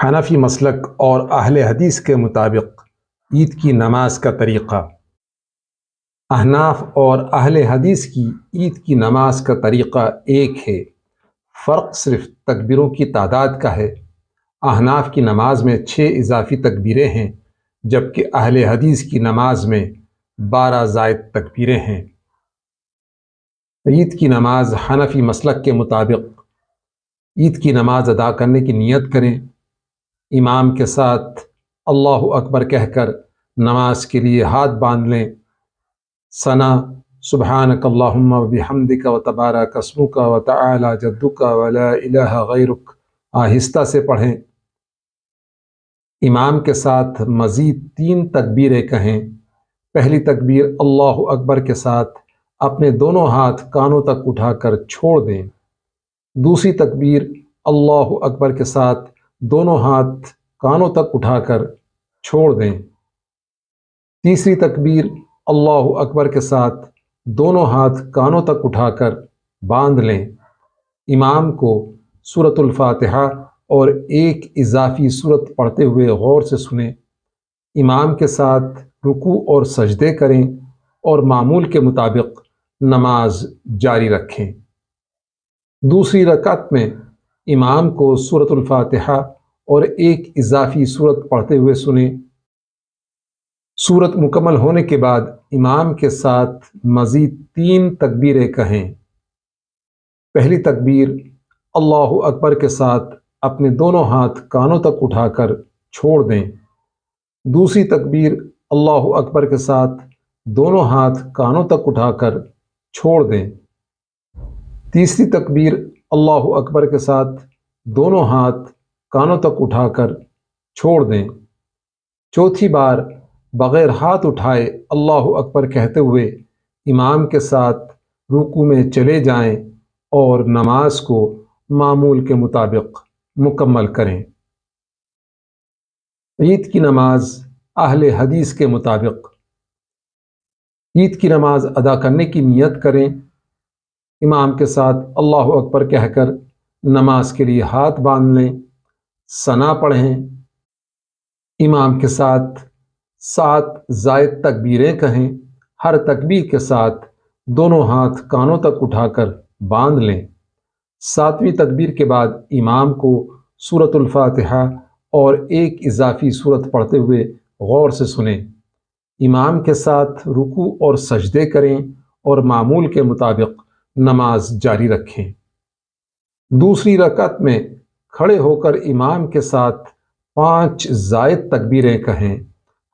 حنفی مسلک اور اہل حدیث کے مطابق عید کی نماز کا طریقہ۔ احناف اور اہل حدیث کی عید کی نماز کا طریقہ ایک ہے، فرق صرف تکبیروں کی تعداد کا ہے۔ احناف کی نماز میں 6 اضافی تکبیریں ہیں، جبکہ اہل حدیث کی نماز میں 12 زائد تکبیریں ہیں۔ عید کی نماز حنفی مسلک کے مطابق عید کی نماز ادا کرنے کی نیت کریں، امام کے ساتھ اللہ اکبر کہہ کر نماز کے لیے ہاتھ باندھ لیں، ثنا سبحانک اللہم وبحمدک وتبارک اسمک وتعالی جدک ولا الہ غیرک آہستہ سے پڑھیں۔ امام کے ساتھ مزید 3 تکبیریں کہیں۔ پہلی تکبیر اللہ اکبر کے ساتھ اپنے دونوں ہاتھ کانوں تک اٹھا کر چھوڑ دیں۔ دوسری تکبیر اللہ اکبر کے ساتھ دونوں ہاتھ کانوں تک اٹھا کر چھوڑ دیں۔ تیسری تکبیر اللہ اکبر کے ساتھ دونوں ہاتھ کانوں تک اٹھا کر باندھ لیں۔ امام کو سورۃ الفاتحہ اور ایک اضافی سورت پڑھتے ہوئے غور سے سنیں۔ امام کے ساتھ رکوع اور سجدے کریں اور معمول کے مطابق نماز جاری رکھیں۔ دوسری رکعت میں امام کو سورۃ الفاتحہ اور ایک اضافی سورت پڑھتے ہوئے سنیں۔ سورت مکمل ہونے کے بعد امام کے ساتھ مزید 3 تکبیریں کہیں۔ پہلی تکبیر اللہ اکبر کے ساتھ اپنے دونوں ہاتھ کانوں تک اٹھا کر چھوڑ دیں۔ دوسری تکبیر اللہ اکبر کے ساتھ دونوں ہاتھ کانوں تک اٹھا کر چھوڑ دیں۔ تیسری تکبیر اللہ اکبر کے ساتھ دونوں ہاتھ کانوں تک اٹھا کر چھوڑ دیں۔ چوتھی بار بغیر ہاتھ اٹھائے اللہ اکبر کہتے ہوئے امام کے ساتھ رکوع میں چلے جائیں اور نماز کو معمول کے مطابق مکمل کریں۔ عید کی نماز اہل حدیث کے مطابق۔ عید کی نماز ادا کرنے کی نیت کریں، امام کے ساتھ اللہ اکبر کہہ کر نماز کے لیے ہاتھ باندھ لیں، ثنا پڑھیں، امام کے ساتھ 7 زائد تکبیریں کہیں، ہر تکبیر کے ساتھ دونوں ہاتھ کانوں تک اٹھا کر باندھ لیں۔ 7ویں تکبیر کے بعد امام کو سورۃ الفاتحہ اور ایک اضافی سورت پڑھتے ہوئے غور سے سنیں۔ امام کے ساتھ رکوع اور سجدے کریں اور معمول کے مطابق نماز جاری رکھیں۔ دوسری رکعت میں کھڑے ہو کر امام کے ساتھ 5 زائد تکبیریں کہیں،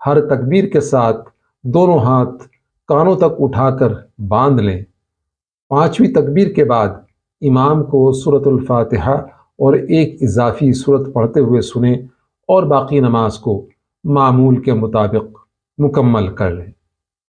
ہر تکبیر کے ساتھ دونوں ہاتھ کانوں تک اٹھا کر باندھ لیں۔ 5ویں تکبیر کے بعد امام کو سورۃ الفاتحہ اور ایک اضافی سورت پڑھتے ہوئے سنیں اور باقی نماز کو معمول کے مطابق مکمل کر لیں۔